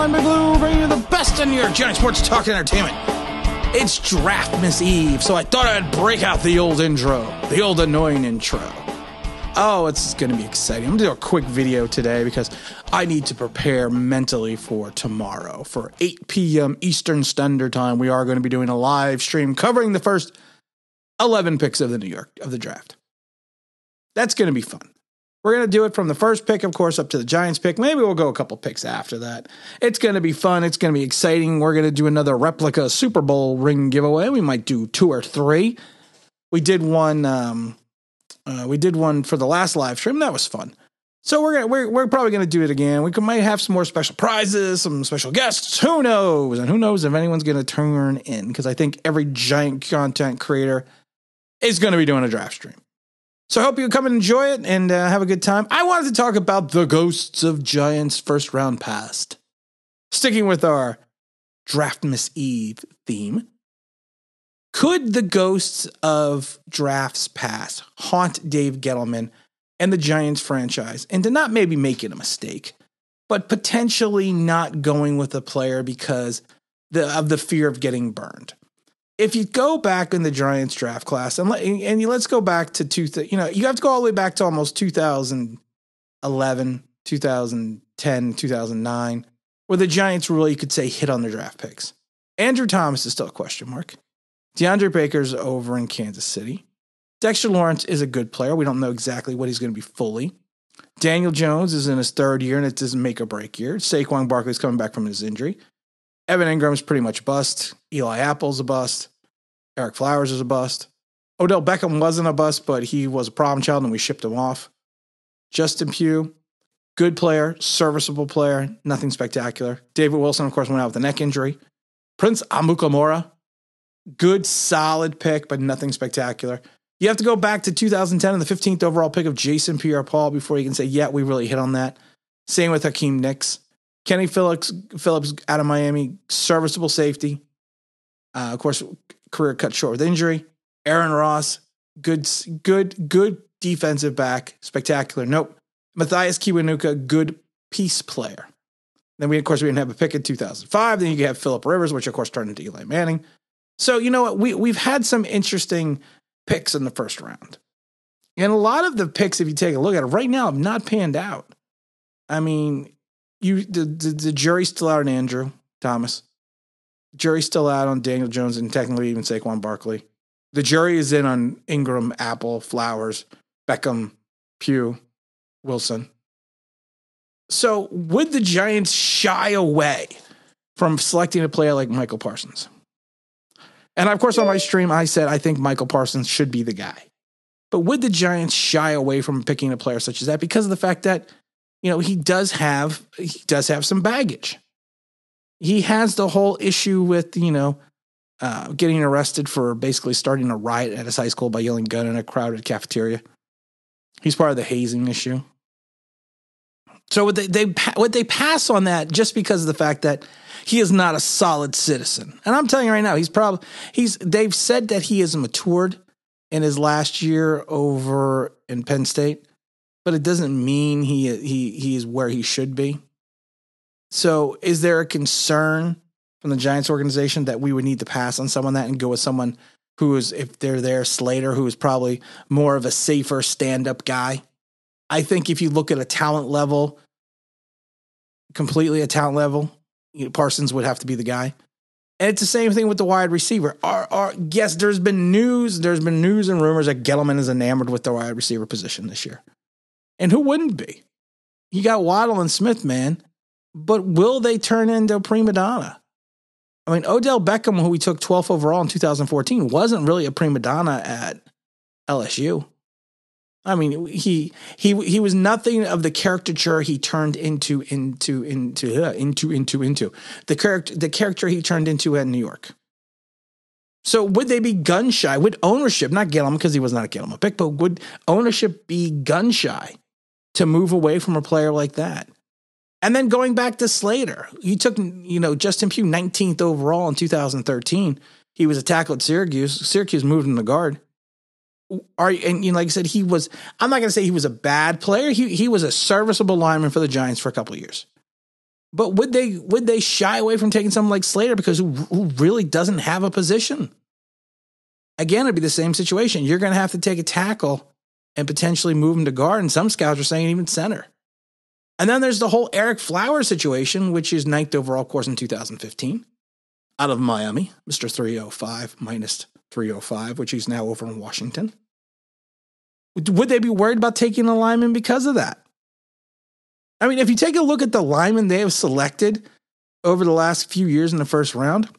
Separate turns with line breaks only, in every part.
I'm Big Lou, bringing you the best in New York Giants sports talk and entertainment. It's Draftmas Eve, so I thought I'd break out the old intro, the old annoying intro. Oh, it's going to be exciting. I'm going to do a quick video today because I need to prepare mentally for tomorrow. For 8 p.m. Eastern Standard Time, we are going to be doing a live stream covering the first 11 picks of the draft. That's going to be fun. We're going to do it from the first pick, of course, up to the Giants pick. Maybe we'll go a couple picks after that. It's going to be fun. It's going to be exciting. We're going to do another replica Super Bowl ring giveaway. We might do 2 or 3. We did one for the last live stream. That was fun. So we're probably going to do it again. We might have some more special prizes, some special guests. Who knows? And who knows if anyone's going to turn in, because I think every Giant content creator is going to be doing a draft stream. So I hope you come and enjoy it and have a good time. I wanted to talk about the ghosts of Giants first round past. Sticking with our Draftmas Eve theme. Could the ghosts of drafts past haunt Dave Gettleman and the Giants franchise into not maybe making a mistake, but potentially not going with a player because of the fear of getting burned? If you go back in the Giants draft class, and let's go back to you have to go all the way back to almost 2011, 2010, 2009, where the Giants really, you could say, hit on their draft picks. Andrew Thomas is still a question mark. DeAndre Baker's over in Kansas City. Dexter Lawrence is a good player. We don't know exactly what he's going to be fully. Daniel Jones is in his 3rd year, and it doesn't make or break year. Saquon Barkley's coming back from his injury. Evan Ingram's pretty much a bust. Eli Apple's a bust. Eric Flowers is a bust. Odell Beckham wasn't a bust, but he was a problem child, and we shipped him off. Justin Pugh, good player, serviceable player, nothing spectacular. David Wilson, of course, went out with a neck injury. Prince Amukamara, good, solid pick, but nothing spectacular. You have to go back to 2010 and the 15th overall pick of Jason Pierre-Paul before you can say, yeah, we really hit on that. Same with Hakeem Nicks. Kenny Phillips out of Miami, serviceable safety. Of course, career cut short with injury. Aaron Ross, good defensive back, spectacular. Nope. Matthias Kiwanuka, good piece player. Then we didn't have a pick in 2005. Then you have Phillip Rivers, which of course turned into Eli Manning. So you know what? We've had some interesting picks in the first round, and a lot of the picks, if you take a look at it right now, have not panned out. I mean, the jury's still out on Andrew Thomas. The jury's still out on Daniel Jones and technically even Saquon Barkley. The jury is in on Ingram, Apple, Flowers, Beckham, Pugh, Wilson. So would the Giants shy away from selecting a player like Michael Parsons? And of course, on my stream, I said I think Michael Parsons should be the guy. But would the Giants shy away from picking a player such as that because of the fact that, he does have some baggage. He has the whole issue with, getting arrested for basically starting a riot at his high school by yelling gun in a crowded cafeteria. He's part of the hazing issue. So would they pass on that just because of the fact that he is not a solid citizen? And I'm telling you right now, they've said that he has matured in his last year over in Penn State, but it doesn't mean he is where he should be. So is there a concern from the Giants organization that we would need to pass on someone that and go with someone who is, if they're there, Slater, who is probably more of a safer stand-up guy? I think if you look at a talent level, Parsons would have to be the guy. And it's the same thing with the wide receiver. Yes, there's been news and rumors that Gettleman is enamored with the wide receiver position this year. And who wouldn't be? You got Waddle and Smith, man. But will they turn into a prima donna? I mean, Odell Beckham, who we took 12th overall in 2014, wasn't really a prima donna at LSU. I mean, he was nothing of the caricature he turned into the character he turned into at New York. So would they be gun shy? Would ownership, not Gettleman because he was not a Gettleman pick, but would ownership be gun shy to move away from a player like that? And then going back to Slater, he took, Justin Pugh 19th overall in 2013. He was a tackle at Syracuse. Syracuse moved him to guard. Like I said, I'm not going to say he was a bad player. He was a serviceable lineman for the Giants for a couple of years. But would they shy away from taking someone like Slater because who really doesn't have a position? Again, it'd be the same situation. You're going to have to take a tackle and potentially move him to guard. And some scouts are saying even center. And then there's the whole Eric Flowers situation, which is 9th overall, of course, in 2015 out of Miami, Mr. 305 minus 305, which he's now over in Washington. Would they be worried about taking a lineman because of that? I mean, if you take a look at the linemen they have selected over the last few years in the first round,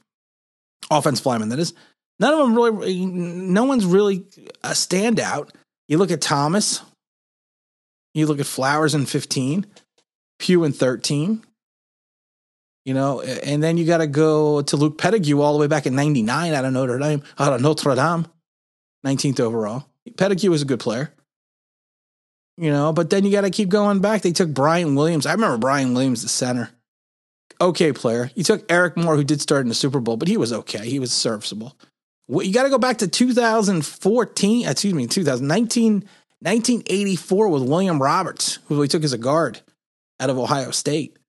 offensive linemen, that is, none of them really, no one's really a standout. You look at Thomas, you look at Flowers in 15, Pugh in 13, and then you got to go to Luke Pettigrew all the way back in 99 out of Notre Dame, 19th overall. Pettigrew was a good player. But then you got to keep going back. They took Brian Williams. I remember Brian Williams, the center. Okay player. You took Eric Moore, who did start in the Super Bowl, but he was okay. He was serviceable. You got to go back to 1984 with William Roberts, who we took as a guard out of Ohio State.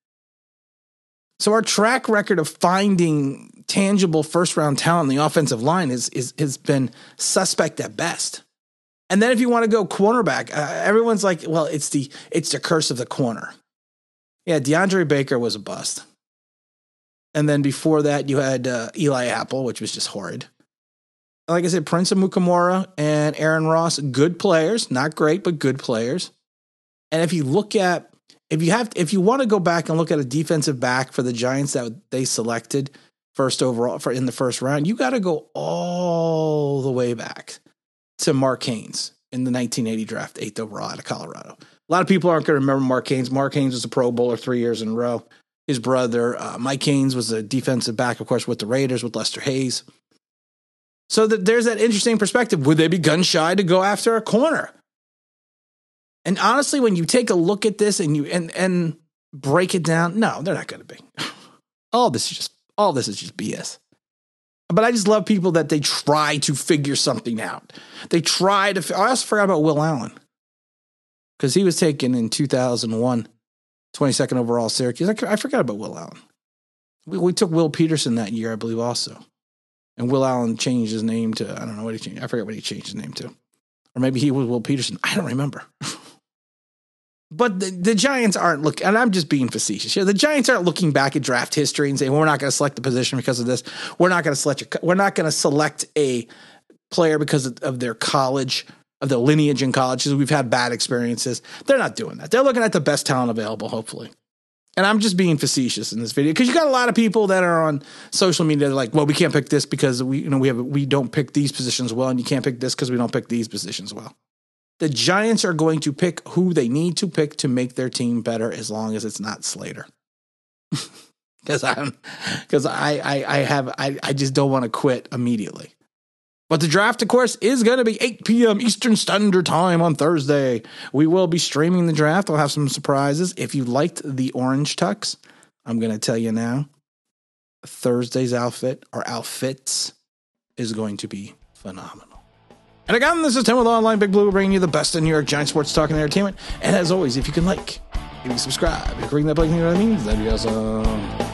So our track record of finding tangible first-round talent in the offensive line has been suspect at best. And then if you want to go cornerback, everyone's like, well, it's the curse of the corner. Yeah, DeAndre Baker was a bust. And then before that, you had Eli Apple, which was just horrid. Like I said, Prince Amukamara and Aaron Ross, good players, not great, but good players. And if you want to go back and look at a defensive back for the Giants that they selected first overall in the first round, you got to go all the way back to Mark Haynes in the 1980 draft, 8th overall out of Colorado. A lot of people aren't going to remember Mark Haynes. Mark Haynes was a Pro Bowler 3 years in a row. His brother, Mike Haynes, was a defensive back, of course, with the Raiders, with Lester Hayes. So there's that interesting perspective. Would they be gun shy to go after a corner? And honestly, when you take a look at this and break it down, no, they're not going to be. All this is just BS. But I just love people that they try to figure something out. They try to. I also forgot about Will Allen because he was taken in 2001, 22nd overall Syracuse. I forgot about Will Allen. We took Will Peterson that year, I believe, also. And Will Allen changed his name to, I don't know what he changed. I forget what he changed his name to. Or maybe he was Will Peterson. I don't remember. But the Giants aren't looking, and I'm just being facetious here. The Giants aren't looking back at draft history and saying, we're not going to select the position because of this. We're not going to select a player because of their college, of their lineage in colleges. We've had bad experiences. They're not doing that. They're looking at the best talent available, hopefully. And I'm just being facetious in this video because you got a lot of people that are on social media that are like, well, we can't pick this because we don't pick these positions well, and you can't pick this because we don't pick these positions well. The Giants are going to pick who they need to pick to make their team better, as long as it's not Slater. Because I just don't want to quit immediately. But the draft, of course, is going to be 8 p.m. Eastern Standard Time on Thursday. We will be streaming the draft. I'll have some surprises. If you liked the orange tux, I'm going to tell you now, Thursday's outfit or outfits is going to be phenomenal. And again, this is Tim with Online Big Blue, bringing you the best in New York Giants sports talk and entertainment. And as always, if you can if you subscribe, if you ring that bell, you know what I mean? That'd be awesome.